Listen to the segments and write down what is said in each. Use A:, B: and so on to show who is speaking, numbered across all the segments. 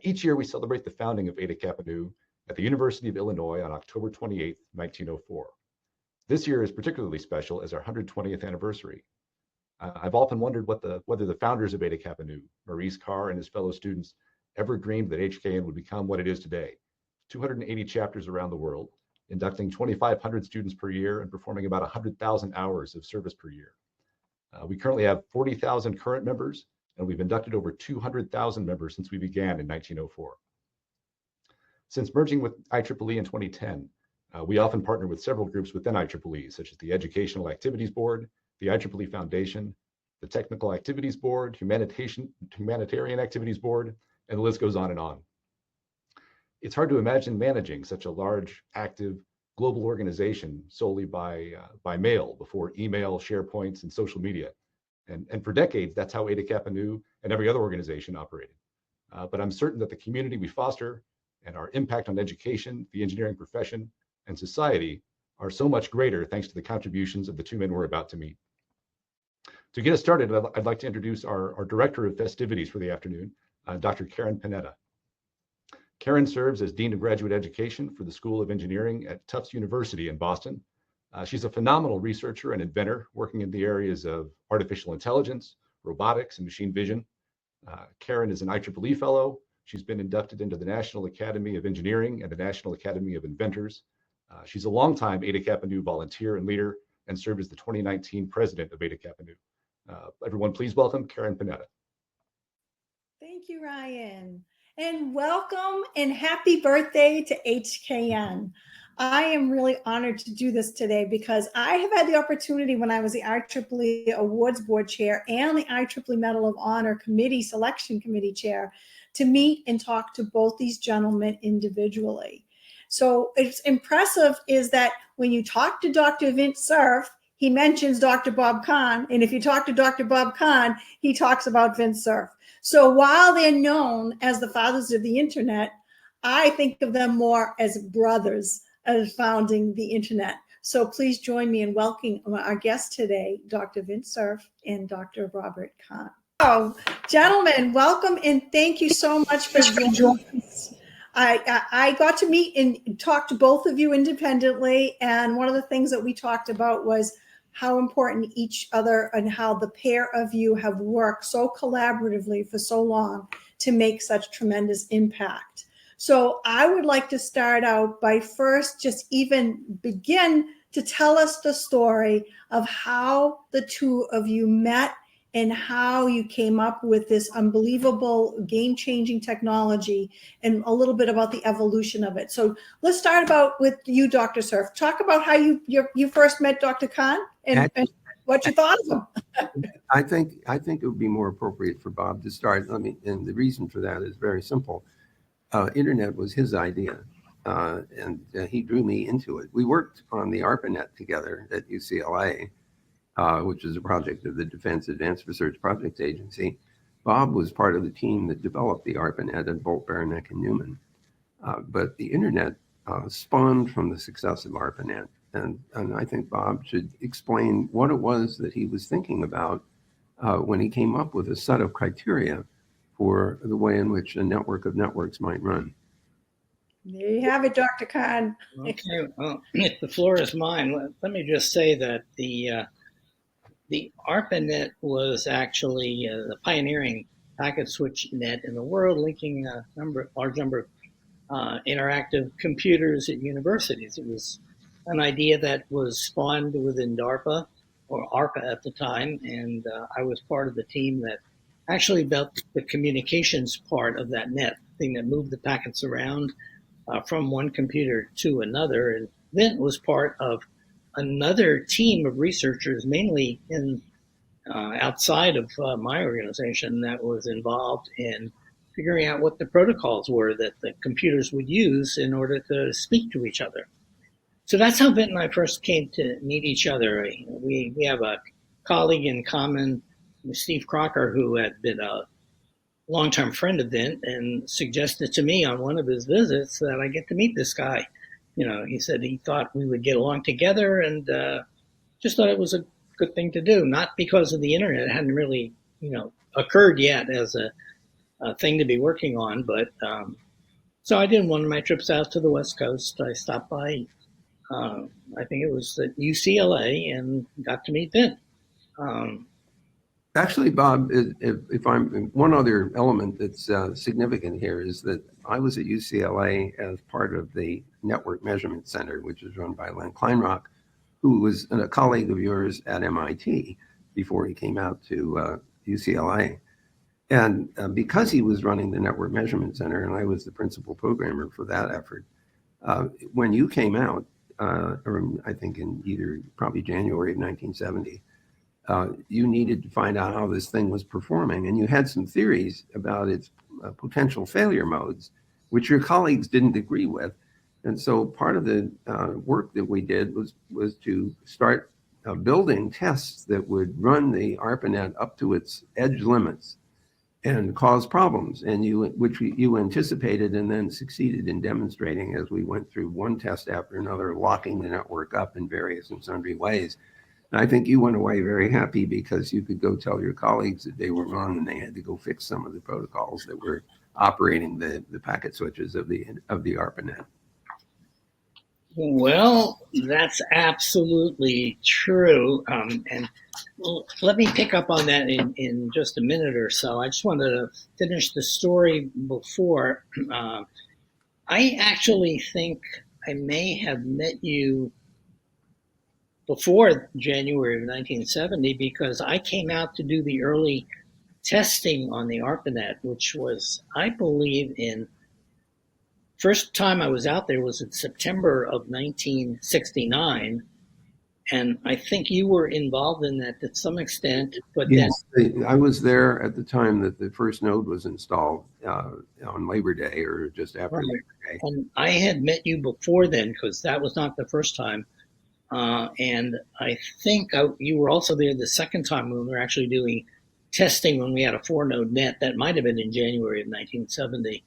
A: Each year, we celebrate the founding of Eta Kappa Nu at the University of Illinois on October 28, 1904. This year is particularly special as our 120th anniversary. I've often wondered whether the founders of Eta Kappa Nu, Maurice Carr and his fellow students, ever dreamed that HKN would become what it is today. 280 chapters around the world, inducting 2,500 students per year and performing about 100,000 hours of service per year. We currently have 40,000 current members, and we've inducted over 200,000 members since we began in 1904. Since merging with IEEE in 2010, we often partner with several groups within IEEE, such as the Educational Activities Board, the IEEE Foundation, the Technical Activities Board, Humanitarian Activities Board, and the list goes on and on. It's hard to imagine managing such a large, active, global organization solely by mail before email, SharePoints, and social media. And for decades, that's how Eta Kappa Nu and every other organization operated. But I'm certain that the community we foster and our impact on education, the engineering profession, and society are so much greater thanks to the contributions of the two men we're about to meet. To get us started, I'd like to introduce our Director of Festivities for the afternoon, Dr. Kahn Panetta. Karen serves as Dean of Graduate Education for the School of Engineering at Tufts University in Boston. She's a phenomenal researcher and inventor working in the areas of artificial intelligence, robotics, and machine vision. Karen is an IEEE Fellow. She's been inducted into the National Academy of Engineering and the National Academy of Inventors. She's a longtime Eta Kappa Nu volunteer and leader and served as the 2019 president of Eta Kappa Nu. Everyone, please welcome Karen Panetta.
B: Thank you, Ryan. And welcome and happy birthday to HKN. I am really honored to do this today because I have had the opportunity when I was the IEEE Awards Board Chair and the IEEE Medal of Honor Committee Selection Committee Chair to meet and talk to both these gentlemen individually. So it's impressive is that when you talk to Dr. Vint Cerf, he mentions Dr. Bob Kahn, and if you talk to Dr. Bob Kahn, he talks about Vint Cerf. So while they're known as the fathers of the internet, I think of them more as brothers as founding the internet. So please join me in welcoming our guests today, Dr. Vint Cerf and Dr. Robert Kahn. So, gentlemen, welcome and thank you so much for joining us. I got to meet and talk to both of you independently, and one of the things that we talked about was how important each other and how the pair of you have worked so collaboratively for so long to make such tremendous impact. So I would like to start out by first just even begin to tell us the story of how the two of you met and how you came up with this unbelievable game-changing technology and a little bit about the evolution of it. So let's start about with you, Dr. Cerf. Talk about how you first met Dr. Kahn and what you thought of him.
C: I think it would be more appropriate for Bob to start. And the reason for that is very simple. Internet was his idea, and he drew me into it. We worked on the ARPANET together at UCLA. Which is a project of the Defense Advanced Research Projects Agency. Bob was part of the team that developed the ARPANET at Bolt, Beranek, and Newman. But the internet spawned from the success of ARPANET. And I think Bob should explain what it was that he was thinking about when he came up with a set of criteria for the way in which a network of networks might run.
B: There you have it, Dr. Kahn.
D: Okay, well, the floor is mine. Let me just say that the ARPANET was actually the pioneering packet switch net in the world, linking a large number of interactive computers at universities. It was an idea that was spawned within DARPA, or ARPA at the time, and I was part of the team that actually built the communications part of that net, thing that moved the packets around from one computer to another. And Vint was part of another team of researchers, mainly in outside of my organization, that was involved in figuring out what the protocols were that the computers would use in order to speak to each other. So that's how Vint and I first came to meet each other. We have a colleague in common, Steve Crocker, who had been a longtime friend of Vint and suggested to me on one of his visits that I get to meet this guy. You know, he said he thought we would get along together, and just thought it was a good thing to do, not because of the internet. It hadn't really, occurred yet as thing to be working on. But so I did one of my trips out to the West Coast. I stopped by, I think it was at UCLA, and got to meet Vint.
C: Actually, Bob, if I'm one other element that's significant here is that I was at UCLA as part of the Network Measurement Center, which is run by Len Kleinrock, who was a colleague of yours at MIT before he came out to UCLA. And because he was running the Network Measurement Center and I was the principal programmer for that effort, when you came out, or I think in probably January of 1970, you needed to find out how this thing was performing. And you had some theories about its potential failure modes, which your colleagues didn't agree with. And so part of the work that we did was to start building tests that would run the ARPANET up to its edge limits and cause problems, and which you anticipated and then succeeded in demonstrating as we went through one test after another, locking the network up in various and sundry ways. And I think you went away very happy because you could go tell your colleagues that they were wrong and they had to go fix some of the protocols that were operating the packet switches of the ARPANET.
D: Well, that's absolutely true. And let me pick up on that in just a minute or so. I just wanted to finish the story before. I actually think I may have met you before January of 1970 because I came out to do the early testing on the ARPANET, which was, I believe, first time I was out there was in September of 1969, and I think you were involved in that to some extent. But
C: yes, I was there at the time that the first node was installed on Labor Day or just after Labor Day.
D: And I had met you before then because that was not the first time. And I think you were also there the second time when we were actually doing testing when we had a 4-node net. That might have been in January of 1970.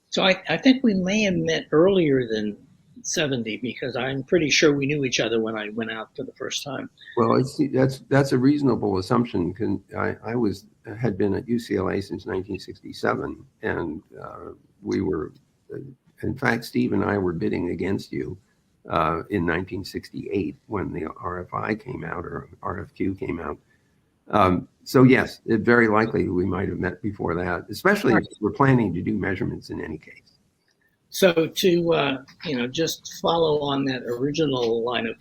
D: So I think we may have met earlier than 70 because I'm pretty sure we knew each other when I went out for the first time.
C: Well, that's a reasonable assumption. I had been at UCLA since 1967, and we were, in fact, Steve and I were bidding against you in 1968 when the RFI came out or RFQ came out. So yes, it very likely we might have met before that, especially if we're planning to do measurements in any case.
D: So to just follow on that original line of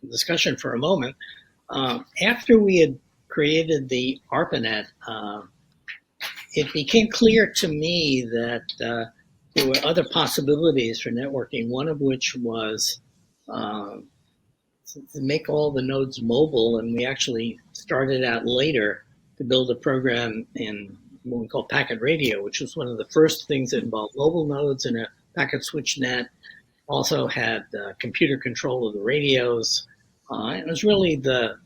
D: discussion for a moment, after we had created the ARPANET, it became clear to me that there were other possibilities for networking. One of which was to make all the nodes mobile, and we actually started out later to build a program in what we call packet radio, which was one of the first things that involved mobile nodes and a packet switch net. Also had computer control of the radios. It was really the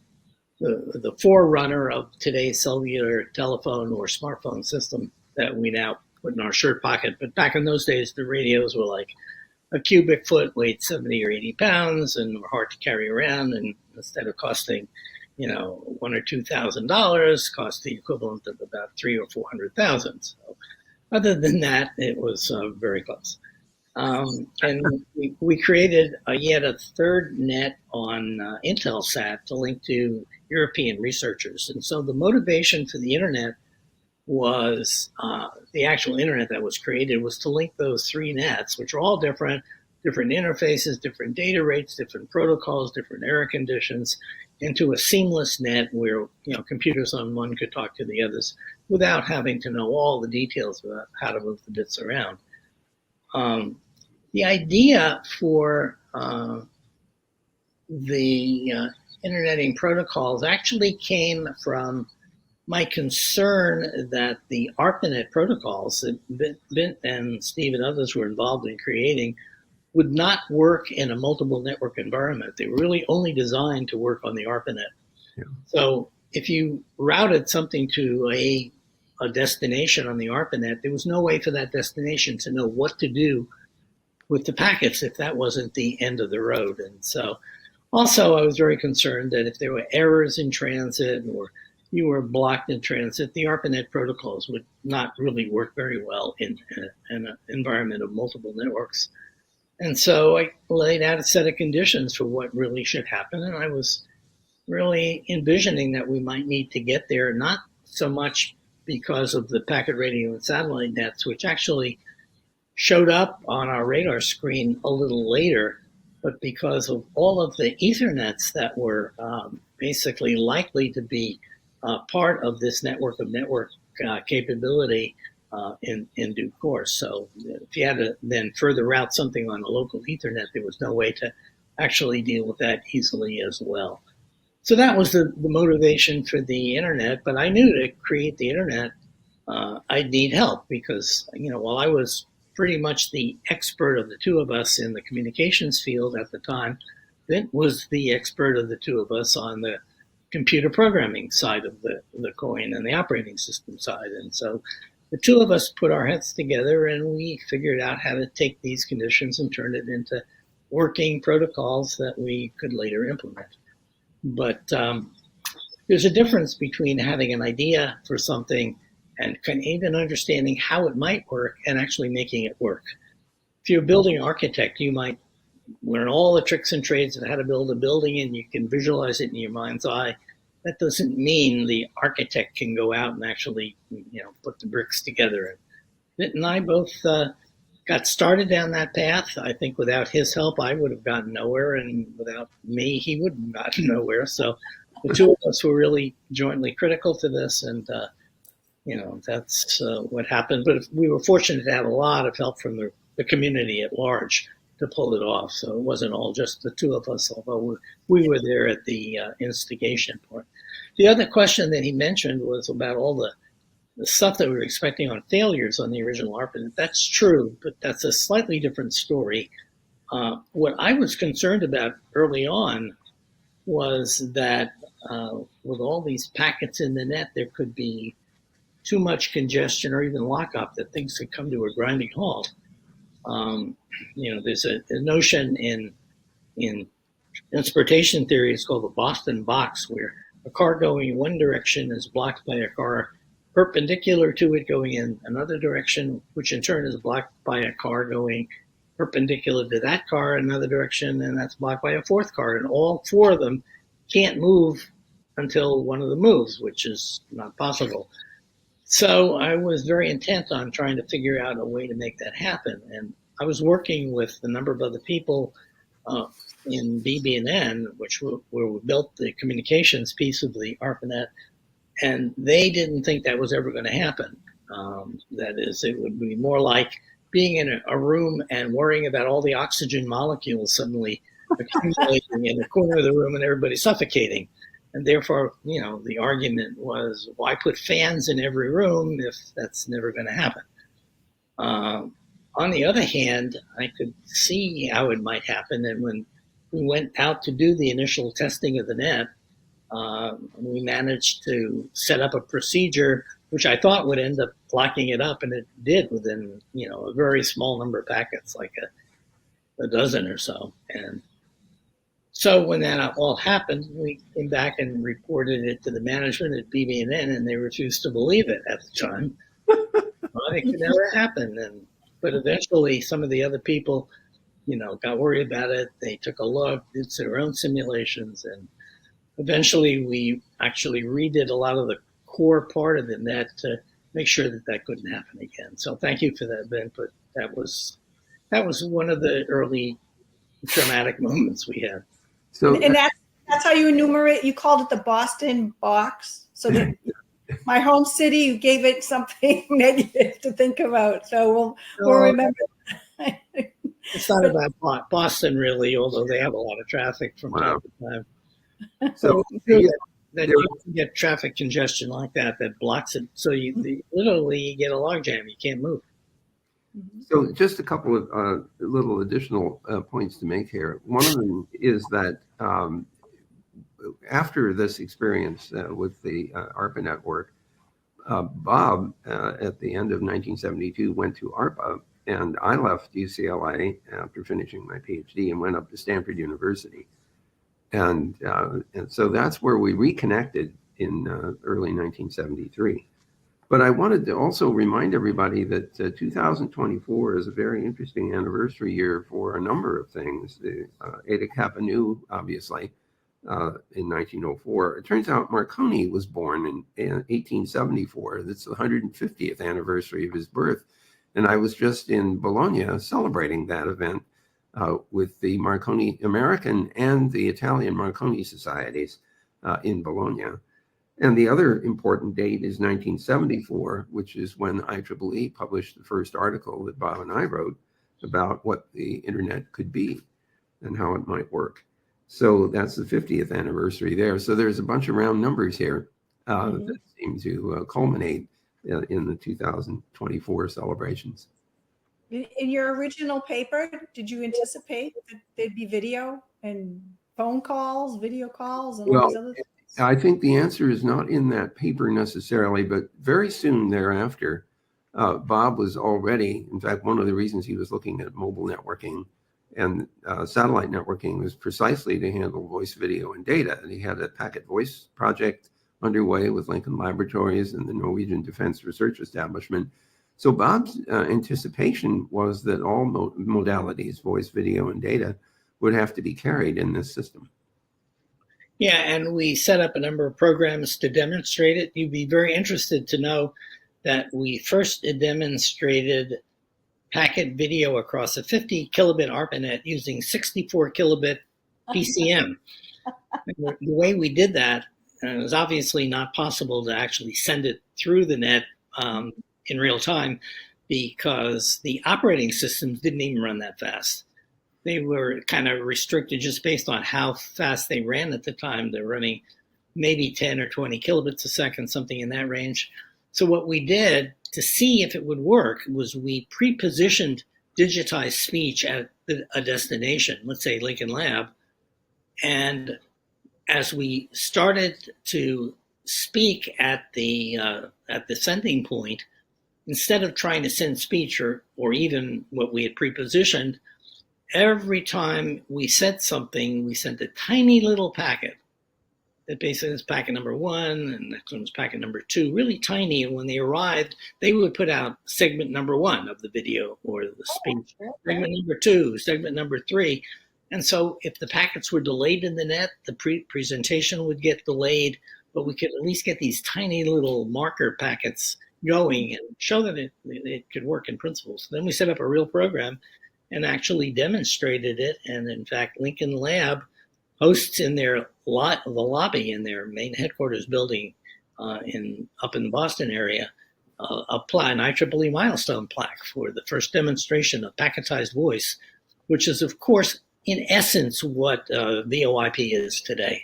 D: forerunner of today's cellular telephone or smartphone system that we now put in our shirt pocket. But back in those days, the radios were like a cubic foot, weighed 70 or 80 pounds, and were hard to carry around. And instead of costing, $1,000 or $2,000, cost the equivalent of about $300,000 or $400,000. So, other than that, it was very close. And we created yet a third net on Intelsat to link to European researchers. And so the motivation for the internet was the actual internet that was created was to link those three nets, which are all different interfaces, different data rates, different protocols, different error conditions, into a seamless net where computers on one could talk to the others without having to know all the details about how to move the bits around. The idea for the interneting protocols actually came from my concern that the ARPANET protocols that Vint and Steve and others were involved in creating would not work in a multiple network environment. They were really only designed to work on the ARPANET. Yeah. So if you routed something to a destination on the ARPANET, there was no way for that destination to know what to do with the packets if that wasn't the end of the road. And so also I was very concerned that if there were errors in transit or you were blocked in transit, the ARPANET protocols would not really work very well in an environment of multiple networks. And so I laid out a set of conditions for what really should happen. And I was really envisioning that we might need to get there, not so much because of the packet radio and satellite nets, which actually showed up on our radar screen a little later, but because of all of the Ethernets that were basically likely to be part of this network of network capability in due course. So if you had to then further route something on a local Ethernet, there was no way to actually deal with that easily as well. So that was the motivation for the internet. But I knew to create the internet, I'd need help because, while I was pretty much the expert of the two of us in the communications field at the time, Vint was the expert of the two of us on the computer programming side of the coin and the operating system side. And so the two of us put our heads together and we figured out how to take these conditions and turn it into working protocols that we could later implement. But there's a difference between having an idea for something and even understanding how it might work and actually making it work. If you're a building architect, you might learn all the tricks and trades of how to build a building and you can visualize it in your mind's eye. That doesn't mean the architect can go out and actually, put the bricks together. Vint and I both got started down that path. I think without his help, I would have gotten nowhere, and without me, he would have gotten nowhere. So the two of us were really jointly critical to this, and that's what happened. But we were fortunate to have a lot of help from the community at large to pull it off. So it wasn't all just the two of us, although we were there at the instigation point. The other question that he mentioned was about all the stuff that we were expecting on failures on the original ARPANET. That's true, but that's a slightly different story. What I was concerned about early on was that with all these packets in the net, there could be too much congestion or even lockup, that things could come to a grinding halt. There's a notion in transportation theory, it's called the Boston box, where a car going in one direction is blocked by a car perpendicular to it going in another direction, which in turn is blocked by a car going perpendicular to that car in another direction, and that's blocked by a fourth car. And all four of them can't move until one of them moves, which is not possible. So I was very intent on trying to figure out a way to make that happen. And I was working with a number of other people in BB&N, where we built the communications piece of the ARPANET, and they didn't think that was ever going to happen. That is, it would be more like being in a room and worrying about all the oxygen molecules suddenly accumulating in the corner of the room and everybody suffocating. And therefore, the argument was, why put fans in every room if that's never going to happen? On the other hand, I could see how it might happen. And when we went out to do the initial testing of the net, we managed to set up a procedure which I thought would end up blocking it up, and it did within, a very small number of packets, like a dozen or so. And so when that all happened, we came back and reported it to the management at BB&N, and they refused to believe it at the time. It could never happen. But eventually, some of the other people, got worried about it. They took a look, did their own simulations, and eventually we actually redid a lot of the core part of the net to make sure that couldn't happen again. So thank you for that, Vint. But that was one of the early traumatic moments we had.
B: So, and that's how you enumerate. You called it the Boston box. So that my home city, you gave it something negative to think about. So we'll remember.
D: It's not about Boston, really, although they have a lot of traffic from time to time.
C: So
D: you can get traffic congestion like that blocks it. So you literally get a logjam. You can't move.
C: So just a couple of little additional points to make here. One of them is that after this experience with the ARPANET work, Bob, at the end of 1972, went to ARPA, and I left UCLA after finishing my PhD and went up to Stanford University. And so that's where we reconnected in early 1973. But I wanted to also remind everybody that 2024 is a very interesting anniversary year for a number of things. The Eta Kappa Nu, obviously, in 1904. It turns out Marconi was born in 1874. That's the 150th anniversary of his birth. And I was just in Bologna celebrating that event with the Marconi American and the Italian Marconi societies in Bologna. And the other important date is 1974, which is when IEEE published the first article that Bob and I wrote about what the internet could be and how it might work. So that's the 50th anniversary there. So there's a bunch of round numbers here that seem to culminate in the 2024 celebrations.
B: In your original paper, did you anticipate that there'd be video and phone calls, video calls, and all these other things?
C: I think the answer is not in that paper necessarily, but very soon thereafter, Bob was already, in fact, one of the reasons he was looking at mobile networking and satellite networking was precisely to handle voice, video, and data. And he had a packet voice project underway with Lincoln Laboratories and the Norwegian Defense Research Establishment. So Bob's anticipation was that all modalities, voice, video, and data, would have to be carried in this system.
D: Yeah, and we set up a number of programs to demonstrate it. You'd be very interested to know that we first demonstrated packet video across a 50 kilobit ARPANET using 64 kilobit PCM. The way we did that, it was obviously not possible to actually send it through the net in real time because the operating systems didn't even run that fast. They were kind of restricted just based on how fast they ran at the time. They're running maybe 10 or 20 kilobits a second, something in that range. So what we did to see if it would work was we pre-positioned digitized speech at a destination, let's say Lincoln Lab. And as we started to speak at the sending point, instead of trying to send speech or even what we had pre-positioned, every time we said something, we sent a tiny little packet. That basically is packet number 1, and next one was packet number 2, really tiny. And when they arrived, they would put out segment number 1 of the video or the speech, segment number 2, segment number 3. And so if the packets were delayed in the net, the presentation would get delayed, but we could at least get these tiny little marker packets going and show that it could work in principle. So then we set up a real program and actually demonstrated it. And in fact, Lincoln Lab hosts in their the lobby in their main headquarters building up in the Boston area an IEEE milestone plaque for the first demonstration of packetized voice, which is, of course, in essence, what VoIP is today.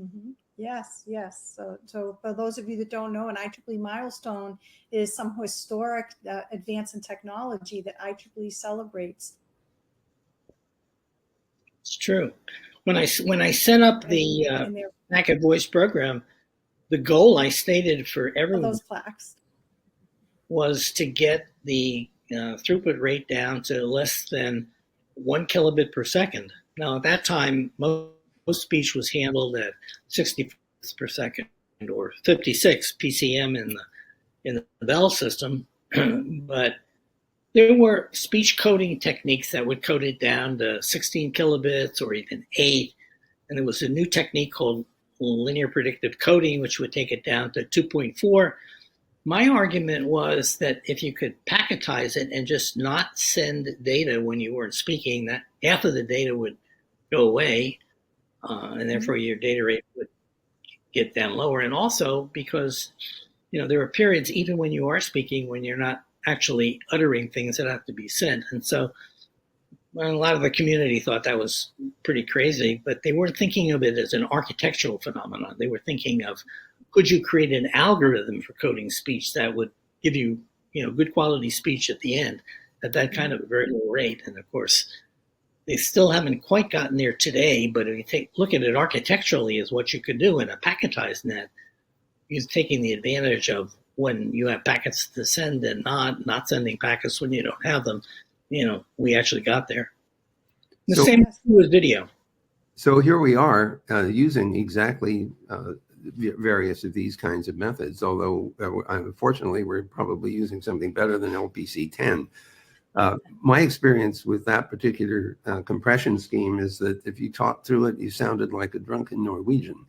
B: Mm-hmm. Yes, yes. So for those of you that don't know, an IEEE milestone is some historic advance in technology that IEEE celebrates.
D: It's true. When I set up the packet voice program, the goal I stated for everyone
B: those plaques
D: was to get the throughput rate down to less than 1 kilobit per second. Now, at that time, most speech was handled at 60 per second or 56 PCM in the Bell system, but there were speech coding techniques that would code it down to 16 kilobits or even 8. And there was a new technique called linear predictive coding, which would take it down to 2.4. My argument was that if you could packetize it and just not send data when you weren't speaking, that half of the data would go away, and therefore your data rate would get down lower. And also because, there are periods even when you are speaking when you're not actually uttering things that have to be sent. And so a lot of the community thought that was pretty crazy, but they weren't thinking of it as an architectural phenomenon. They were thinking of, could you create an algorithm for coding speech that would give you, good quality speech at the end at that kind of a very low rate? And of course, they still haven't quite gotten there today, but if you look at it architecturally as what you could do in a packetized net, is taking the advantage of when you have packets to send and not sending packets when you don't have them. We actually got there. The same with video.
C: So here we are using exactly various of these kinds of methods, although unfortunately we're probably using something better than LPC-10. My experience with that particular compression scheme is that if you talked through it, you sounded like a drunken Norwegian.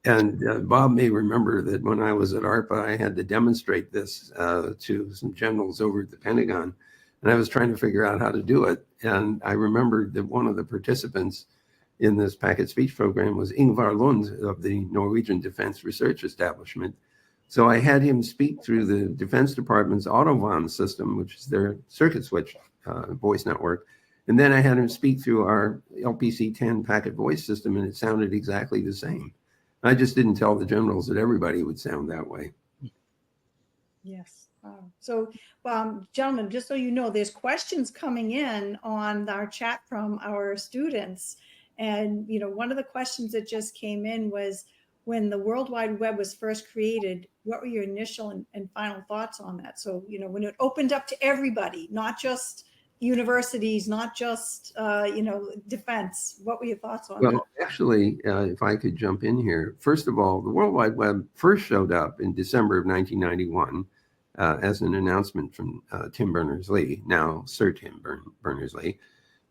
C: And Bob may remember that when I was at ARPA, I had to demonstrate this to some generals over at the Pentagon, and I was trying to figure out how to do it. And I remembered that one of the participants in this packet speech program was Ingvar Lund of the Norwegian Defense Research Establishment. So I had him speak through the Defense Department's Autovan system, which is their circuit switch voice network. And then I had him speak through our LPC-10 packet voice system, and it sounded exactly the same. I just didn't tell the generals that everybody would sound that way.
B: Yes. So, gentlemen, just so you know, there's questions coming in on our chat from our students. And, you know, one of the questions that just came in was, when the World Wide Web was first created, what were your initial and final thoughts on that? So, you know, when it opened up to everybody, not just universities, not just, you know, defense, what were your thoughts on that?
C: Well, actually, if I could jump in here, first of all, the World Wide Web first showed up in December of 1991 as an announcement from Tim Berners-Lee, now Sir Tim Berners-Lee,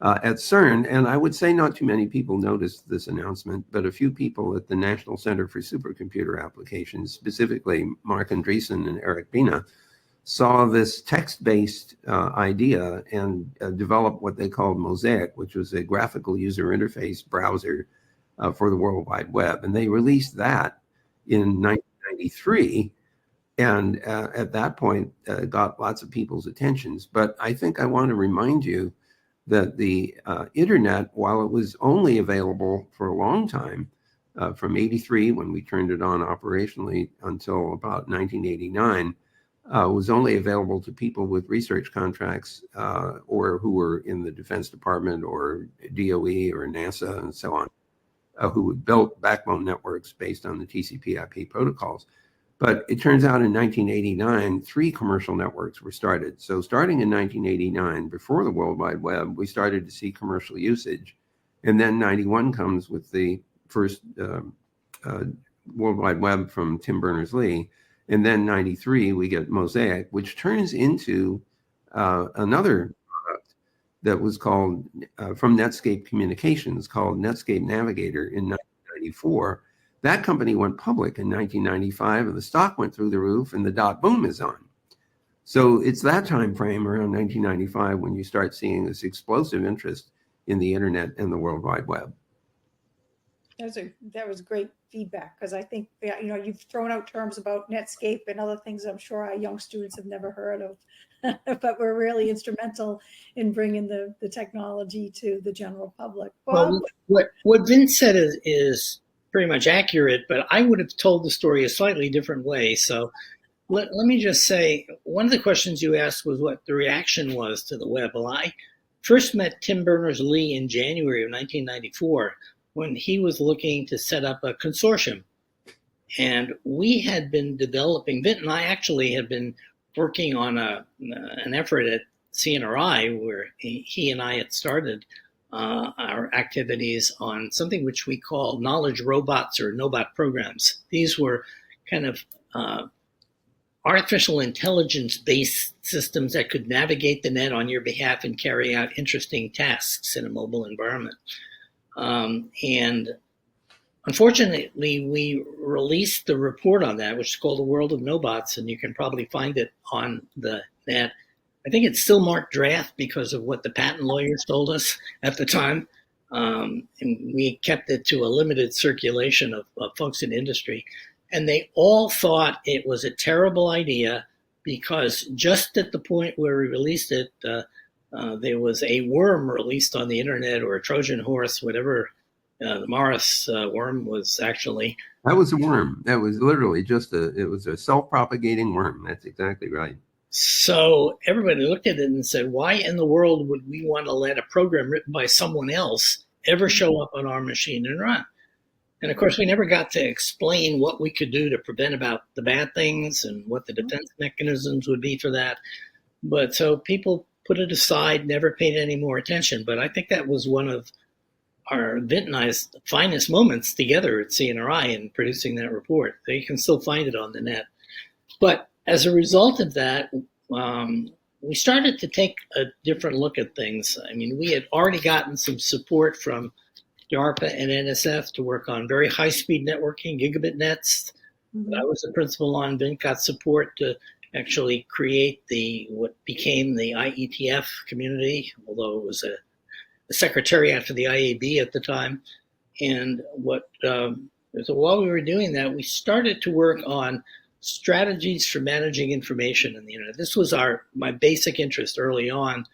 C: at CERN. And I would say not too many people noticed this announcement, but a few people at the National Center for Supercomputer Applications, specifically Mark Andreessen and Eric Bina, saw this text-based idea and developed what they called Mosaic, which was a graphical user interface browser for the World Wide Web. And they released that in 1993. And at that point, got lots of people's attentions. But I think I want to remind you that the internet, while it was only available for a long time, from 83 when we turned it on operationally until about 1989, was only available to people with research contracts or who were in the Defense Department or DOE or NASA and so on, who had built backbone networks based on the TCP/IP protocols. But it turns out in 1989, 3 commercial networks were started. So starting in 1989, before the World Wide Web, we started to see commercial usage. And then 91 comes with the first World Wide Web from Tim Berners-Lee. And then 93, we get Mosaic, which turns into another product that was called, from Netscape Communications, called Netscape Navigator in 1994. That company went public in 1995, and the stock went through the roof, and the dot boom is on. So it's that time frame around 1995 when you start seeing this explosive interest in the internet and the World Wide Web.
B: That was great feedback, because I think, you know, you've thrown out terms about Netscape and other things I'm sure our young students have never heard of, but we're really instrumental in bringing the technology to the general public. Bob?
D: Well, what Vint said is pretty much accurate, but I would have told the story a slightly different way. So let me just say, one of the questions you asked was what the reaction was to the web. Well, I first met Tim Berners-Lee in January of 1994 when he was looking to set up a consortium. And we had been developing, Vint and I actually had been working on an effort at CNRI where he and I had started our activities on something which we call knowledge robots or NOBOT programs. These were kind of artificial intelligence-based systems that could navigate the net on your behalf and carry out interesting tasks in a mobile environment. And unfortunately, we released the report on that, which is called The World of NOBOTs, and you can probably find it on the net. I think it's still marked draft because of what the patent lawyers told us at the time. And we kept it to a limited circulation of folks in industry. And they all thought it was a terrible idea because just at the point where we released it, there was a worm released on the internet, or a Trojan horse, whatever the Morris worm was actually.
C: That was a worm. That was literally just it was a self-propagating worm. That's exactly right.
D: So everybody looked at it and said, why in the world would we want to let a program written by someone else ever show up on our machine and run? And of course, we never got to explain what we could do to prevent about the bad things and what the defense mechanisms would be for that. But so people put it aside, never paid any more attention. But I think that was one of our Vint and I's finest moments together at CNRI in producing that report. You can still find it on the net. But as a result of that, we started to take a different look at things. I mean, we had already gotten some support from DARPA and NSF to work on very high-speed networking, gigabit nets. I was the principal on. Vint got support to actually create what became the IETF community, although it was a secretariat for the IAB at the time. And so while we were doing that, we started to work on strategies for managing information in the internet. This was my basic interest early on,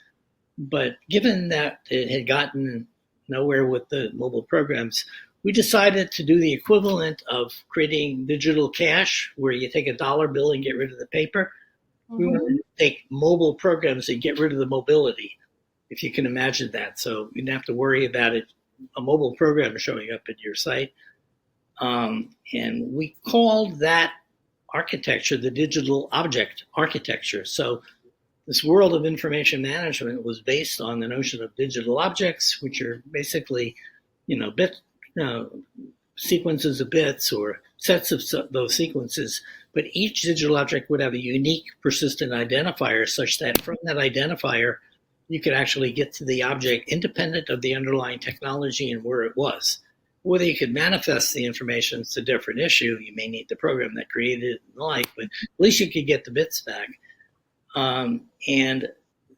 D: but given that it had gotten nowhere with the mobile programs, we decided to do the equivalent of creating digital cash, where you take a dollar bill and get rid of the paper. We wanted to take mobile programs and get rid of the mobility, if you can imagine that. So you didn't have to worry about a mobile program showing up at your site. And we called that architecture the digital object architecture. So this world of information management was based on the notion of digital objects, which are basically, sequences of bits or sets of those sequences. But each digital object would have a unique persistent identifier, such that from that identifier, you could actually get to the object independent of the underlying technology and where it was. Whether you could manifest the information is a different issue. You may need the program that created it and the like, but at least you could get the bits back. And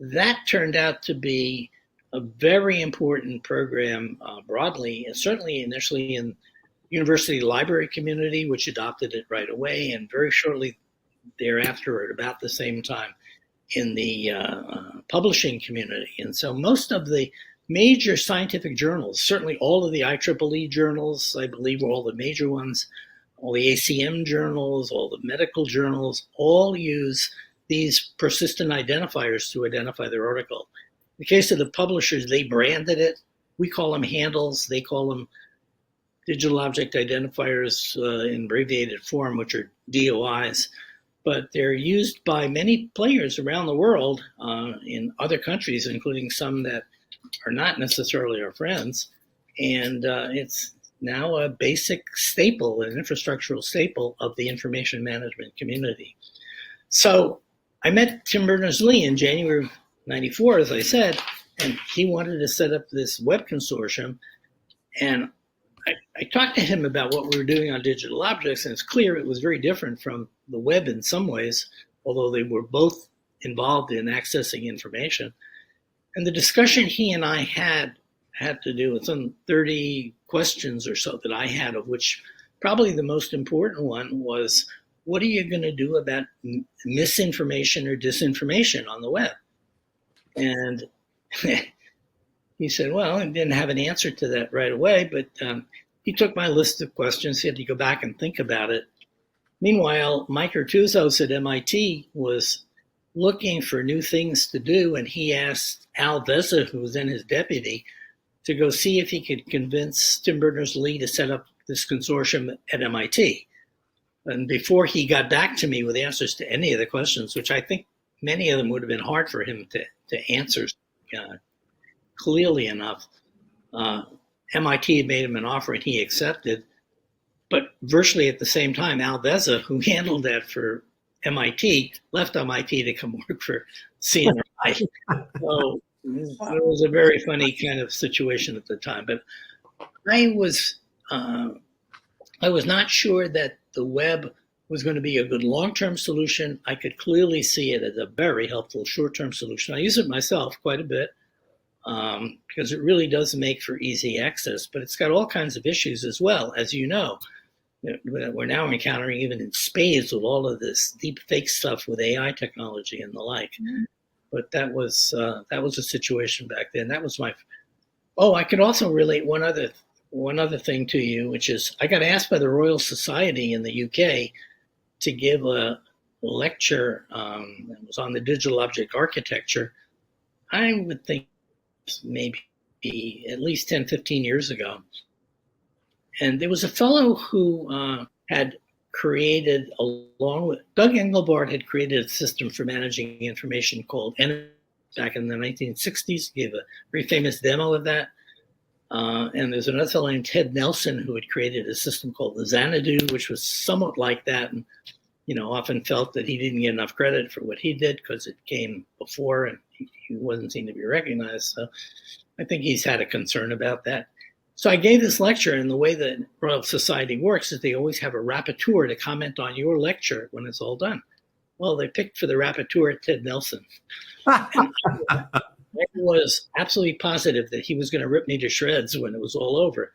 D: that turned out to be a very important program broadly, and certainly initially in university library community, which adopted it right away, and very shortly thereafter, at about the same time, in the publishing community. And so most of the major scientific journals, certainly all of the IEEE journals, I believe were all the major ones, all the ACM journals, all the medical journals, all use these persistent identifiers to identify their article. In the case of the publishers, they branded it. We call them handles. They call them digital object identifiers in abbreviated form, which are DOIs. But they're used by many players around the world in other countries, including some that are not necessarily our friends. And it's now a basic staple, an infrastructural staple of the information management community. So I met Tim Berners-Lee in January of '94, as I said, and he wanted to set up this web consortium. And I talked to him about what we were doing on digital objects, and it's clear it was very different from the web in some ways, although they were both involved in accessing information. And the discussion he and I had to do with some 30 questions or so that I had, of which probably the most important one was, what are you going to do about misinformation or disinformation on the web? And he said, well, I didn't have an answer to that right away, but he took my list of questions. He had to go back and think about it. Meanwhile, Mike Artuzos at MIT was looking for new things to do, and he asked Al Veza, who was then his deputy, to go see if he could convince Tim Berners-Lee to set up this consortium at MIT. And before he got back to me with answers to any of the questions, which I think many of them would have been hard for him to answer clearly enough, MIT had made him an offer and he accepted. But virtually at the same time, Al Veza, who handled that for MIT, left MIT to come work for CNRI. So it was a very funny kind of situation at the time. But I was not sure that the web was going to be a good long-term solution. I could clearly see it as a very helpful short-term solution. I use it myself quite a bit because it really does make for easy access, but it's got all kinds of issues as well, as you know. We're now encountering even in spades with all of this deep fake stuff with AI technology and the like. Mm-hmm. But that was a situation back then. That was I could also relate one other thing to you, which is I got asked by the Royal Society in the UK to give a lecture that was on the digital object architecture. I would think maybe at least 10, 15 years ago. And there was a fellow who had created, along with Doug Engelbart, had created a system for managing information called back in the 1960s. He gave a very famous demo of that. And there's another fellow named Ted Nelson who had created a system called the Xanadu, which was somewhat like that, and often felt that he didn't get enough credit for what he did because it came before and he wasn't seen to be recognized. So I think he's had a concern about that. So I gave this lecture, and the way that Royal Society works is they always have a rapporteur to comment on your lecture when it's all done. Well, they picked for the rapporteur Ted Nelson. And I was absolutely positive that he was going to rip me to shreds when it was all over.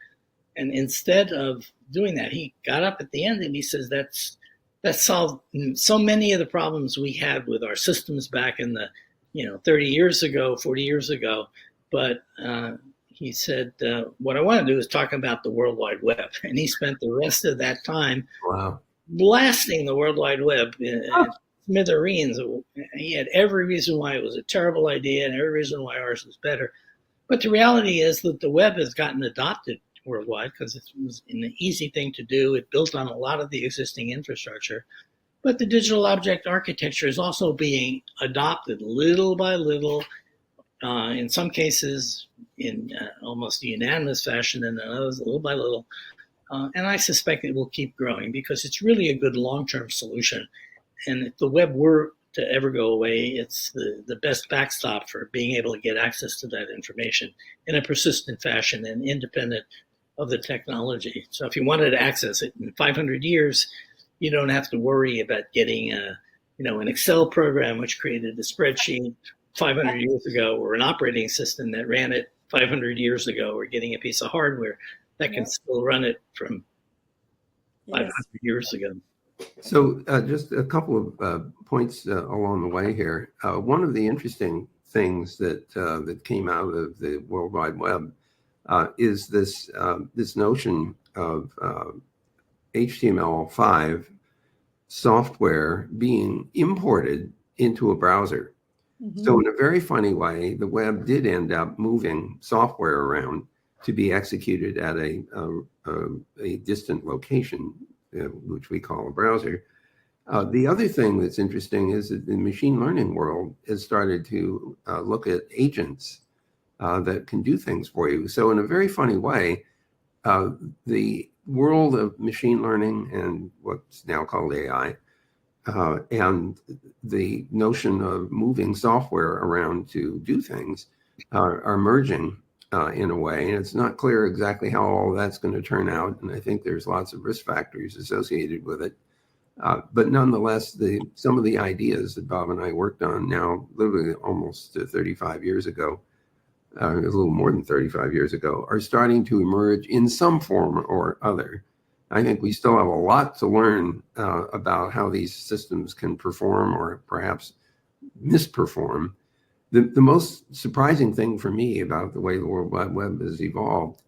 D: And instead of doing that, he got up at the end and he says, that solved so many of the problems we had with our systems back in the, 30 years ago, 40 years ago. But he said, what I want to do is talk about the World Wide Web. And he spent the rest of that time blasting the World Wide Web in smithereens. He had every reason why it was a terrible idea and every reason why ours was better. But the reality is that the web has gotten adopted worldwide because it was an easy thing to do. It built on a lot of the existing infrastructure. But the digital object architecture is also being adopted little by little, in some cases in almost a unanimous fashion, and in others little by little. And I suspect it will keep growing because it's really a good long-term solution. And if the web were to ever go away, it's the best backstop for being able to get access to that information in a persistent fashion and independent of the technology. So if you wanted to access it in 500 years, you don't have to worry about getting an Excel program which created a spreadsheet 500 years ago, or an operating system that ran it 500 years ago, or getting a piece of hardware that can still run it from 500 years ago.
C: So just a couple of points along the way here. One of the interesting things that came out of the World Wide Web is this notion of HTML5 software being imported into a browser. Mm-hmm. So in a very funny way, the web did end up moving software around to be executed at a distant location, which we call a browser. The other thing that's interesting is that the machine learning world has started to look at agents that can do things for you. So in a very funny way, the world of machine learning and what's now called AI, and the notion of moving software around to do things are merging in a way. And it's not clear exactly how all that's going to turn out. And I think there's lots of risk factors associated with it. But nonetheless, some of the ideas that Bob and I worked on now, literally almost 35 years ago, a little more than 35 years ago, are starting to emerge in some form or other. I think we still have a lot to learn about how these systems can perform or perhaps misperform. The most surprising thing for me about the way the World Wide Web has evolved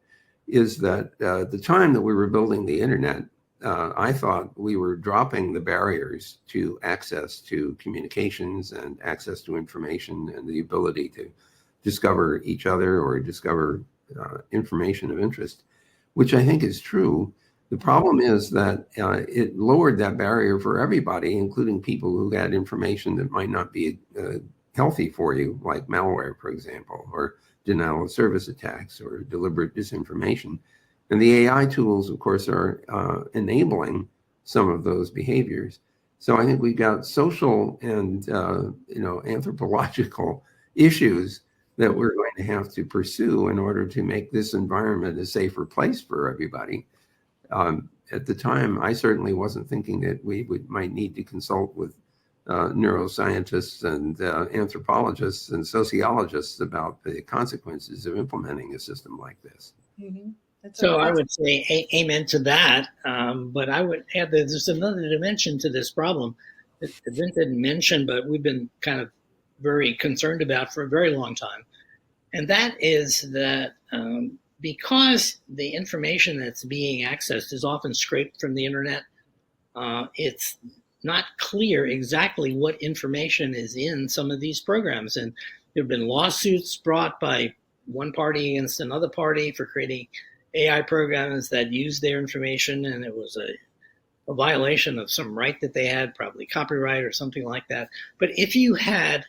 C: is that the time that we were building the internet, I thought we were dropping the barriers to access to communications and access to information and the ability to discover each other or discover information of interest, which I think is true. The problem is that it lowered that barrier for everybody, including people who had information that might not be healthy for you, like malware, for example, or denial of service attacks or deliberate disinformation. And the AI tools, of course, are enabling some of those behaviors. So I think we've got social and anthropological issues that we're going to have to pursue in order to make this environment a safer place for everybody. At the time, I certainly wasn't thinking that we might need to consult with neuroscientists and anthropologists and sociologists about the consequences of implementing a system like this.
B: Mm-hmm.
D: So I would say amen to that, but I would add that there's another dimension to this problem that Vint didn't mention, but we've been kind of very concerned about for a very long time. And that is that because the information that's being accessed is often scraped from the internet, it's not clear exactly what information is in some of these programs. And there have been lawsuits brought by one party against another party for creating AI programs that use their information, and it was a violation of some right that they had, probably copyright or something like that. But if you had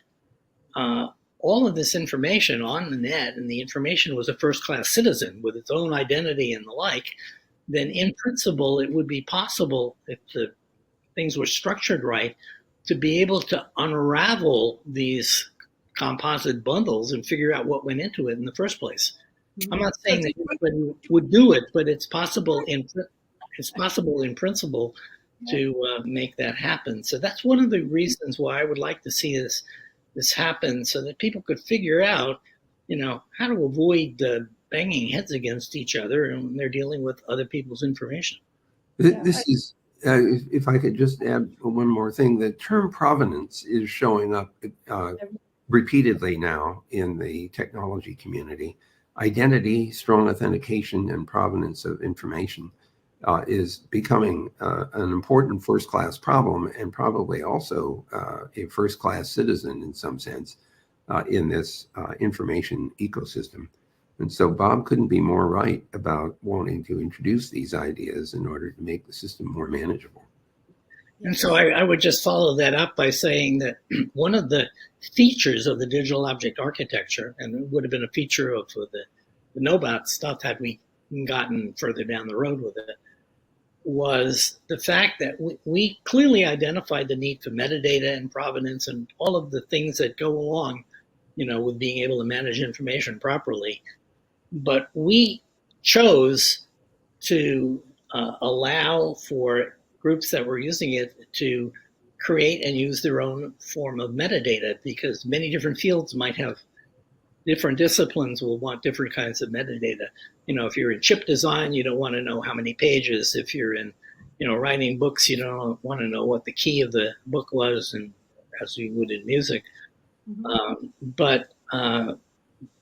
D: all of this information on the net, and the information was a first-class citizen with its own identity and the like, then in principle, it would be possible, if the things were structured right, to be able to unravel these composite bundles and figure out what went into it in the first place. I'm not saying that everybody would do it, but it's possible in principle to make that happen. So that's one of the reasons why I would like to see this happen, so that people could figure out, how to avoid banging heads against each other when they're dealing with other people's information.
C: This is, if I could just add one more thing, the term provenance is showing up repeatedly now in the technology community. Identity, strong authentication, and provenance of information is becoming an important first-class problem, and probably also a first-class citizen in some sense in this information ecosystem. And so Bob couldn't be more right about wanting to introduce these ideas in order to make the system more manageable.
D: And so I would just follow that up by saying that one of the features of the digital object architecture, and it would have been a feature of the NOBOT stuff had we gotten further down the road with it, was the fact that we clearly identified the need for metadata and provenance and all of the things that go along, with being able to manage information properly. But we chose to allow for groups that were using it to create and use their own form of metadata, because many different fields might have different disciplines will want different kinds of metadata. If you're in chip design, you don't want to know how many pages. If you're in, writing books, you don't want to know what the key of the book was, and as you would in music. But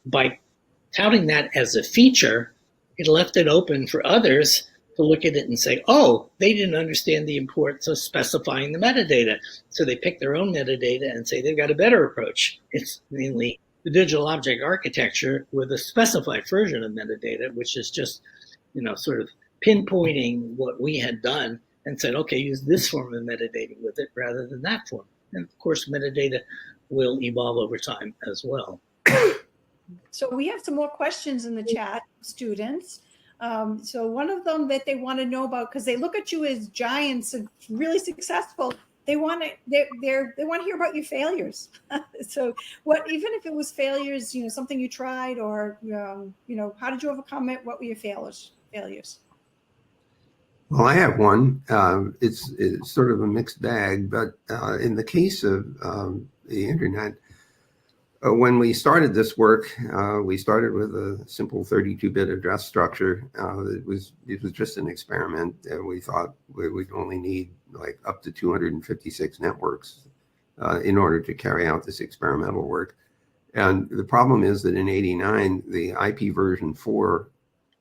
D: by touting that as a feature, it left it open for others to look at it and say, oh, they didn't understand the importance of specifying the metadata. So they pick their own metadata and say they've got a better approach. It's mainly the digital object architecture with a specified version of metadata, which is just, sort of pinpointing what we had done and said, okay, use this form of metadata with it rather than that form. And of course, metadata will evolve over time as well.
B: So we have some more questions in the chat, students. So one of them that they want to know about, because they look at you as giants and really successful, they want to hear about your failures. So even if it was failures, something you tried, or how did you overcome it? What were your failures?
C: Well, I have one. It's sort of a mixed bag, but in the case of the internet, when we started this work, we started with a simple 32-bit address structure. It was just an experiment. We thought we would only need like up to 256 networks in order to carry out this experimental work. And the problem is that in '89, the IP version 4,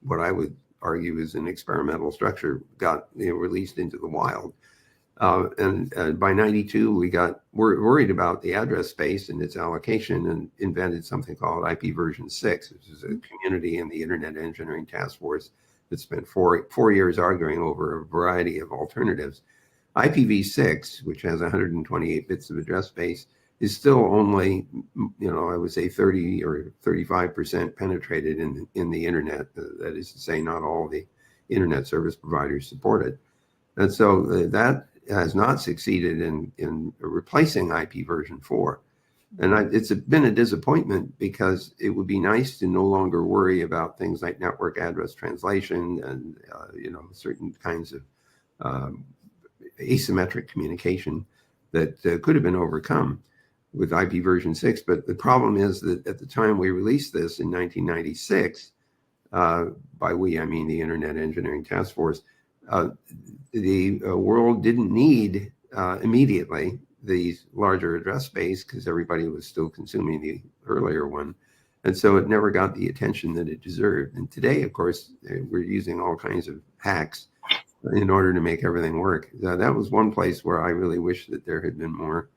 C: what I would argue is an experimental structure, got released into the wild. And by '92, we got worried about the address space and its allocation, and invented something called IP version 6, which is a community in the Internet Engineering Task Force that spent four years arguing over a variety of alternatives. IPv6, which has 128 bits of address space, is still only, I would say 30 or 35% penetrated in the Internet. That is to say, not all the Internet service providers support it. And so that has not succeeded in replacing IP version 4. And it's been a disappointment, because it would be nice to no longer worry about things like network address translation and, certain kinds of asymmetric communication that could have been overcome with IP version 6. But the problem is that at the time we released this in 1996, by we, I mean the Internet Engineering Task Force, the world didn't need immediately these larger address space, because everybody was still consuming the earlier one. And so it never got the attention that it deserved. And today, of course, we're using all kinds of hacks in order to make everything work. That was one place where I really wish that there had been more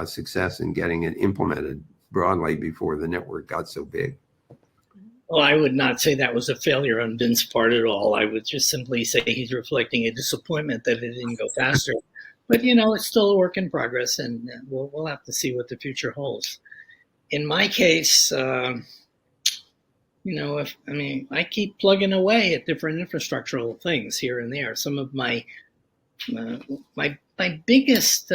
C: success in getting it implemented broadly before the network got so big.
D: Well, I would not say that was a failure on Vint's part at all. I would just simply say he's reflecting a disappointment that it didn't go faster. But, it's still a work in progress, and we'll have to see what the future holds. in my case, I keep plugging away at different infrastructural things here and there. Some of my biggest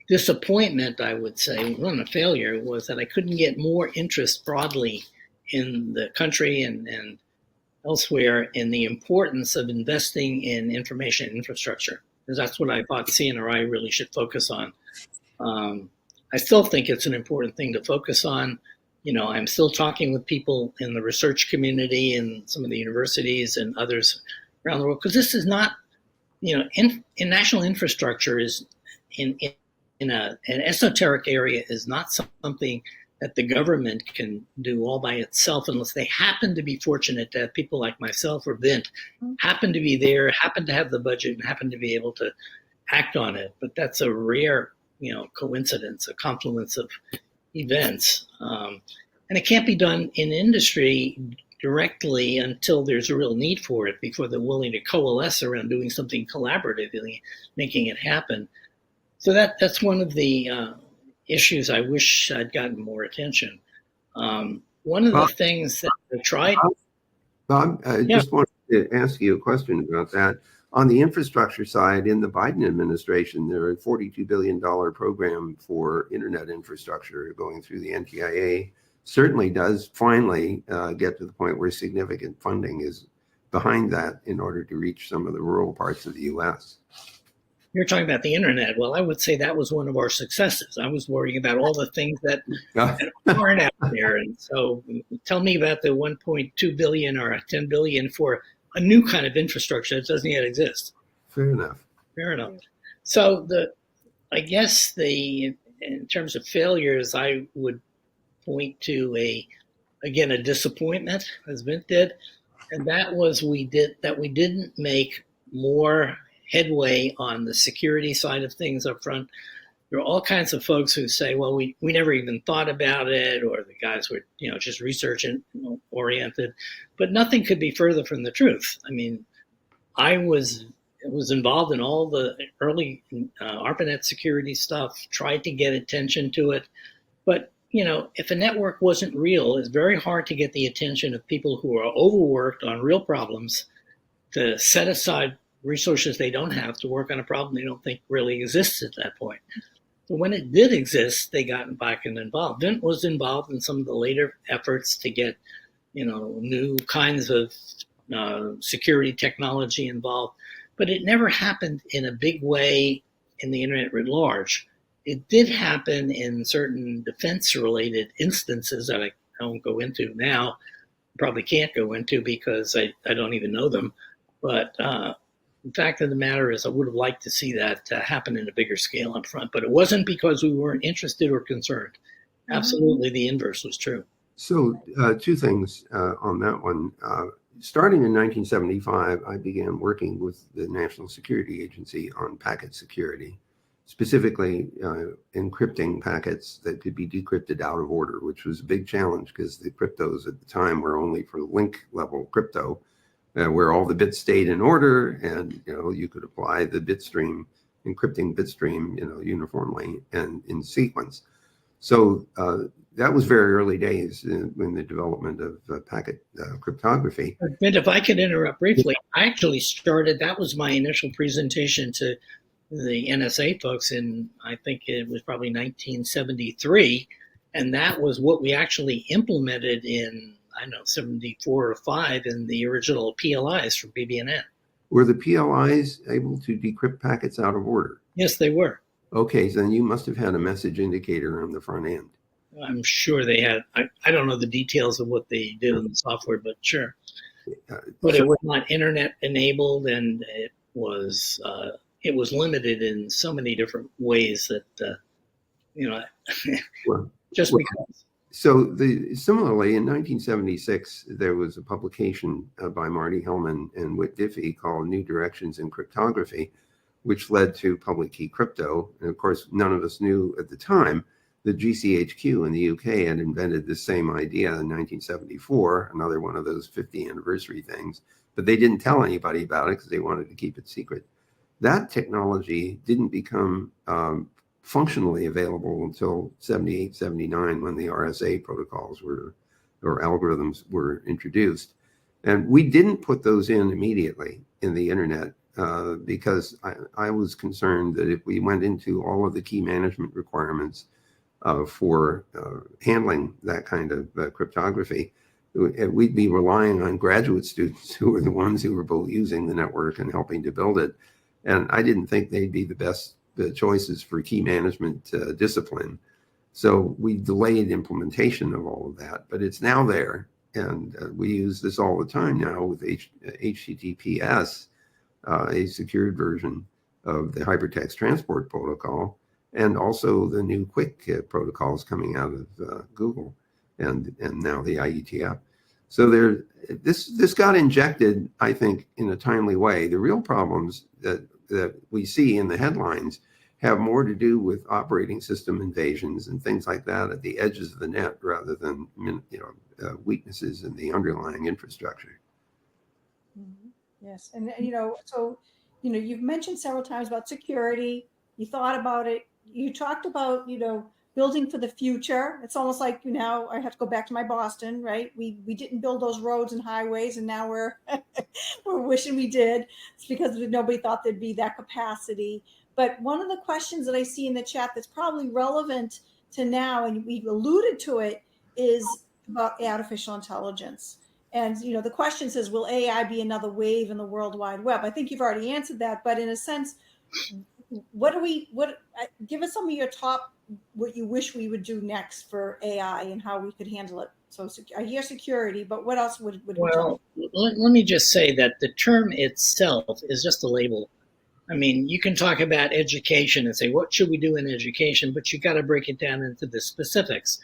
D: disappointment, I would say, wasn't a failure, was that I couldn't get more interest broadly in the country and elsewhere in the importance of investing in information infrastructure, because that's what I thought CNRI really should focus on. I still think it's an important thing to focus on. I'm still talking with people in the research community and some of the universities and others around the world, because this is not, in national infrastructure is in an esoteric area is not something that the government can do all by itself, unless they happen to be fortunate to have people like myself or Vint happen to be there, happen to have the budget, and happen to be able to act on it. But that's a rare, coincidence, a confluence of events. And it can't be done in industry directly until there's a real need for it, before they're willing to coalesce around doing something collaboratively, making it happen. So that's one of the issues I wish I'd gotten more attention. One of the things that I tried.
C: Bob, I just wanted to ask you a question about that. On the infrastructure side, in the Biden administration, there are a $42 billion program for internet infrastructure going through the NTIA. Certainly does finally get to the point where significant funding is behind that in order to reach some of the rural parts of the U.S.
D: You're talking about the internet. Well, I would say that was one of our successes. I was worrying about all the things that aren't out there. And so tell me about the 1.2 billion or 10 billion for a new kind of infrastructure that doesn't yet exist.
C: Fair enough.
D: So I guess in terms of failures, I would point to a disappointment, as Vint did. And that was we didn't make more headway on the security side of things up front. There are all kinds of folks who say, well, we never even thought about it, or the guys were, just research oriented, but nothing could be further from the truth. I mean, I was involved in all the early ARPANET security stuff, tried to get attention to it, but if a network wasn't real, it's very hard to get the attention of people who are overworked on real problems to set aside resources they don't have to work on a problem they don't think really exists at that point. But when it did exist, they got back and involved. Vint was involved in some of the later efforts to get, new kinds of security technology involved, but it never happened in a big way in the internet writ large. It did happen in certain defense-related instances that I don't go into now, probably can't go into because I don't even know them, but the fact of the matter is I would have liked to see that happen in a bigger scale up front, but it wasn't because we weren't interested or concerned. Absolutely, the inverse was true.
C: So two things on that one. Starting in 1975, I began working with the National Security Agency on packet security, specifically encrypting packets that could be decrypted out of order, which was a big challenge because the cryptos at the time were only for link level crypto, where all the bits stayed in order, and you could apply the bitstream, encrypting bitstream, uniformly and in sequence. So that was very early days in the development of packet cryptography.
D: But if I could interrupt briefly, I actually started. That was my initial presentation to the NSA folks in, I think it was probably 1973, and that was what we actually implemented in, 74 or 5 in the original PLIs for BBNN.
C: Were the PLIs able to decrypt packets out of order?
D: Yes, they were. Okay,
C: so then you must have had a message indicator on the front end.
D: I'm sure they had. I don't know the details of what they did in the software, but sure. But it was not internet enabled, and it was limited in so many different ways that just because.
C: So similarly, in 1976, there was a publication by Marty Hellman and Whit Diffie called New Directions in Cryptography, which led to public key crypto. And of course, none of us knew at the time that GCHQ in the UK had invented the same idea in 1974, another one of those 50th anniversary things, but they didn't tell anybody about it because they wanted to keep it secret. That technology didn't become functionally available until 78, 79, when the RSA protocols or algorithms were introduced. And we didn't put those in immediately in the internet because I was concerned that if we went into all of the key management requirements for handling that kind of cryptography, we'd be relying on graduate students who were the ones who were both using the network and helping to build it. And I didn't think they'd be the best choices for key management discipline. So we delayed implementation of all of that, but it's now there. And we use this all the time now with HTTPS, a secured version of the hypertext transport protocol, and also the new QUIC protocols coming out of Google and now the IETF. So this got injected, I think, in a timely way. The real problems that we see in the headlines have more to do with operating system invasions and things like that at the edges of the net rather than weaknesses in the underlying infrastructure.
B: Mm-hmm. Yes, and so you've mentioned several times about security. You thought about it. You talked about building for the future. It's almost like I have to go back to my Boston, right? We didn't build those roads and highways, and now we're we're wishing we did. It's because nobody thought there'd be that capacity. But one of the questions that I see in the chat that's probably relevant to now, and we've alluded to it, is about artificial intelligence. And the question says, will AI be another wave in the World Wide Web? I think you've already answered that, but in a sense, give us some of your top, what you wish we would do next for AI and how we could handle it. So I hear security, but what else would we
D: Well, let me just say that the term itself is just a label. I mean, you can talk about education and say, what should we do in education? But you got to break it down into the specifics.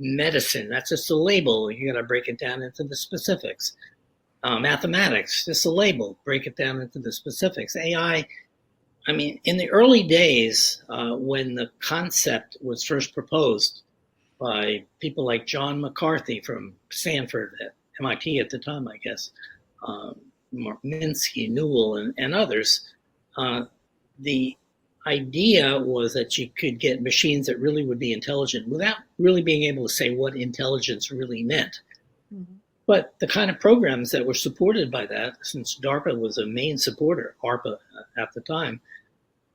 D: Medicine, that's just a label. You got to break it down into the specifics. Mathematics, just a label. Break it down into the specifics. AI, I mean, in the early days, when the concept was first proposed by people like John McCarthy from Stanford, at MIT at the time, I guess, Minsky, Newell, and others, the idea was that you could get machines that really would be intelligent without really being able to say what intelligence really meant. Mm-hmm. But the kind of programs that were supported by that, since DARPA was a main supporter, ARPA at the time,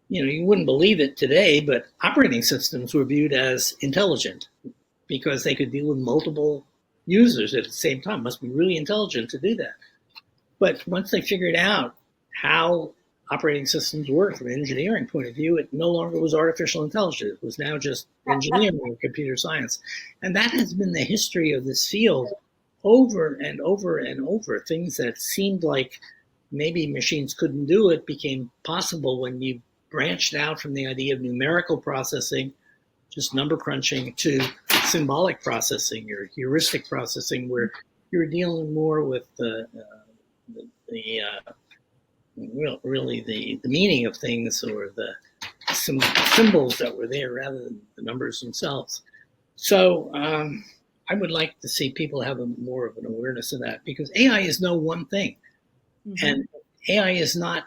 D: you wouldn't believe it today, but operating systems were viewed as intelligent because they could deal with multiple users at the same time. Must be really intelligent to do that. But once they figured out how operating systems work from an engineering point of view, it no longer was artificial intelligence. It was now just engineering and computer science. And that has been the history of this field over and over and over. Things that seemed like maybe machines couldn't do it became possible when you branched out from the idea of numerical processing, just number crunching, to symbolic processing or heuristic processing, where you're dealing more with really the meaning of things, or the symbols that were there rather than the numbers themselves. So I would like to see people have more of an awareness of that, because AI is no one thing. Mm-hmm. And AI is not,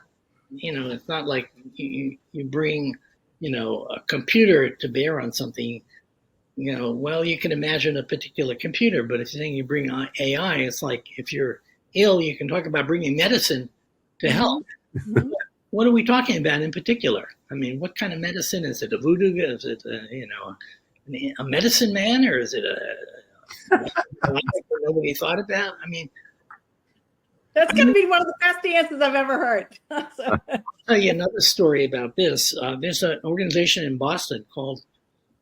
D: it's not like you bring, a computer to bear on something. Well, you can imagine a particular computer, but if you're saying you bring AI, it's like if you're ill, you can talk about bringing medicine to help. Mm-hmm. What are we talking about in particular? I mean, what kind of medicine? Is it a voodoo? Is it a medicine man, or is it nobody thought about? I mean,
B: that's going to be one of the best answers I've ever heard.
D: I'll tell you another story about this. There's an organization in Boston called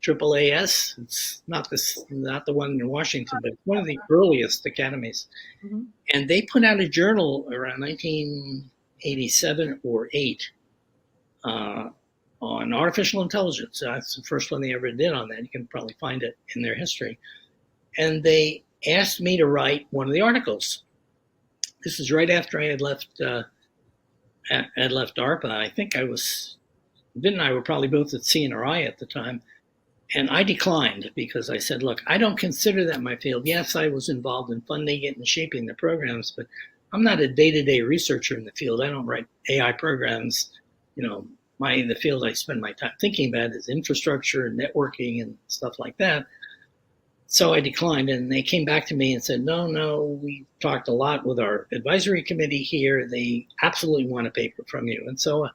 D: IIAS. It's not the one in Washington, but one of the earliest academies. Mm-hmm. And they put out a journal around 1987 or 8 on artificial intelligence. That's the first one they ever did on that. You can probably find it in their history. And they asked me to write one of the articles. This was right after I had left DARPA. I think Vint and I were probably both at CNRI at the time. And I declined because I said, look, I don't consider that my field. Yes, I was involved in funding it and shaping the programs, but I'm not a day-to-day researcher in the field. I don't write AI programs, the field I spend my time thinking about is infrastructure and networking and stuff like that. So I declined, and they came back to me and said, no, we talked a lot with our advisory committee here. They absolutely want a paper from you. And so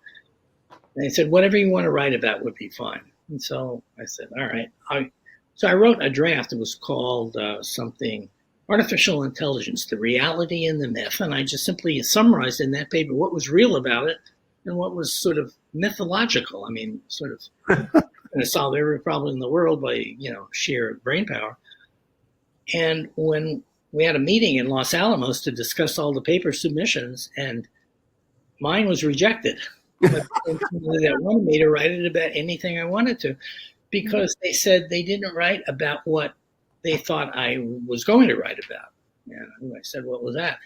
D: they said, whatever you want to write about would be fine. And so I said, all right. So I wrote a draft. It was called something, Artificial Intelligence, the Reality and the Myth. And I just simply summarized in that paper what was real about it and what was sort of mythological. I mean, sort of going to solve every problem in the world by, sheer brain power. And when we had a meeting in Los Alamos to discuss all the paper submissions, and mine was rejected. But that wanted me to write it about anything I wanted to, because they said they didn't write about what they thought I was going to write about. And I said, what was that?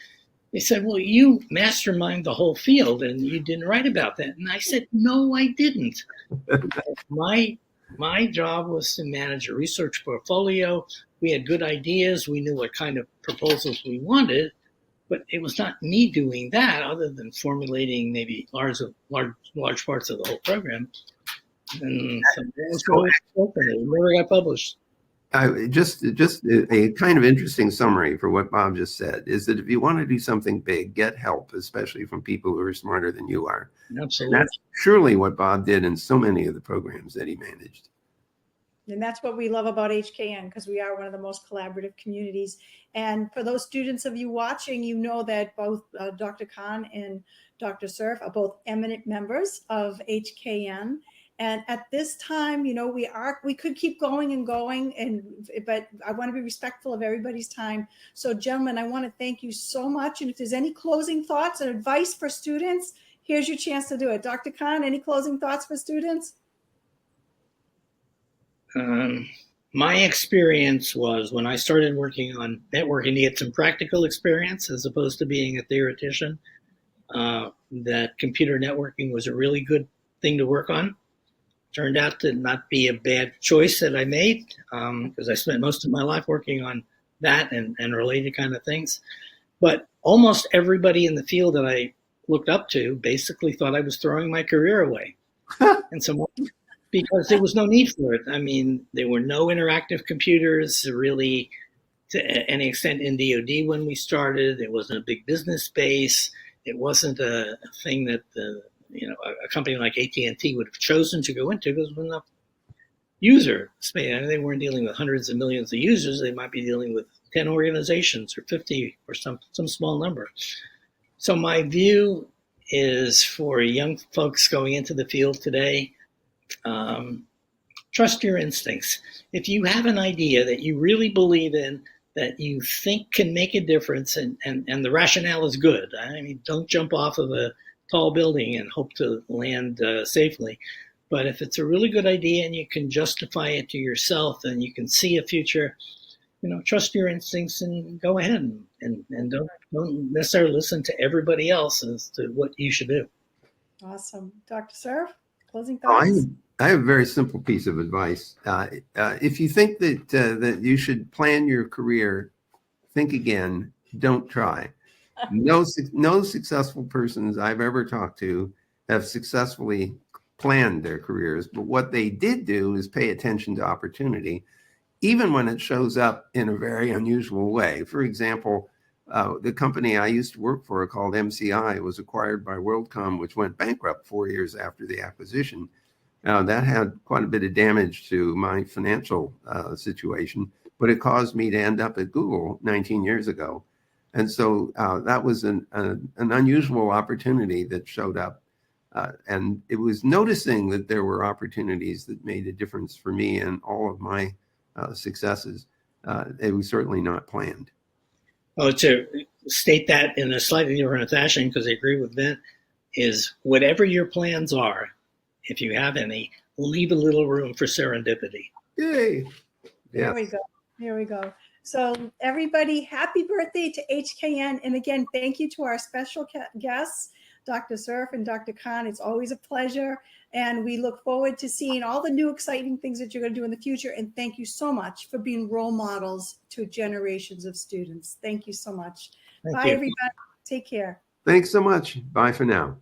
D: They said, well, you mastermind the whole field and you didn't write about that. And I said, no, I didn't. My job was to manage a research portfolio. We had good ideas. We knew what kind of proposals we wanted, but it was not me doing that, other than formulating maybe large parts of the whole program. And so it never got published.
C: Just a kind of interesting summary for what Bob just said is that if you want to do something big, get help, especially from people who are smarter than you are.
D: Absolutely.
C: And that's surely what Bob did in so many of the programs that he managed.
B: And that's what we love about HKN, because we are one of the most collaborative communities. And for those students of you watching, you know that both Dr. Kahn and Dr. Cerf are both eminent members of HKN. And at this time, we could keep going and going, but I want to be respectful of everybody's time. So gentlemen, I want to thank you so much. And if there's any closing thoughts and advice for students, here's your chance to do it. Dr. Kahn, any closing thoughts for students?
D: My experience was, when I started working on networking to get some practical experience as opposed to being a theoretician, that computer networking was a really good thing to work on. Turned out to not be a bad choice that I made, because I spent most of my life working on that and related kind of things. But almost everybody in the field that I looked up to basically thought I was throwing my career away. And so, because there was no need for it. I mean, there were no interactive computers really to any extent in DoD when we started. There wasn't a big business base. It wasn't a thing that a company like AT&T would have chosen to go into, because there was enough user space. I mean, they weren't dealing with hundreds of millions of users. They might be dealing with 10 organizations or 50 or some small number. So my view is, for young folks going into the field today, trust your instincts. If you have an idea that you really believe in, that you think can make a difference, and the rationale is good. I mean, don't jump off of a tall building and hope to land safely. But if it's a really good idea and you can justify it to yourself and you can see a future, trust your instincts and go ahead and don't necessarily listen to everybody else as to what you should do.
B: Awesome. Dr. Cerf, closing thoughts?
C: I have a very simple piece of advice. If you think that you should plan your career, think again, don't try. No successful persons I've ever talked to have successfully planned their careers, but what they did do is pay attention to opportunity, even when it shows up in a very unusual way. For example, the company I used to work for, called MCI, was acquired by WorldCom, which went bankrupt 4 years after the acquisition. That had quite a bit of damage to my financial situation, but it caused me to end up at Google 19 years ago. And so that was an unusual opportunity that showed up. And it was noticing that there were opportunities that made a difference for me and all of my successes. It was certainly not planned.
D: Oh, to state that in a slightly different fashion, because I agree with Vint, is whatever your plans are, if you have any, leave a little room for serendipity.
C: Yay.
B: There we go. Here we go. So everybody, happy birthday to HKN. And again, thank you to our special guests, Dr. Cerf and Dr. Kahn. It's always a pleasure. And we look forward to seeing all the new exciting things that you're going to do in the future. And thank you so much for being role models to generations of students. Thank you so much. Bye, everybody. Take care.
C: Thanks so much. Bye for now.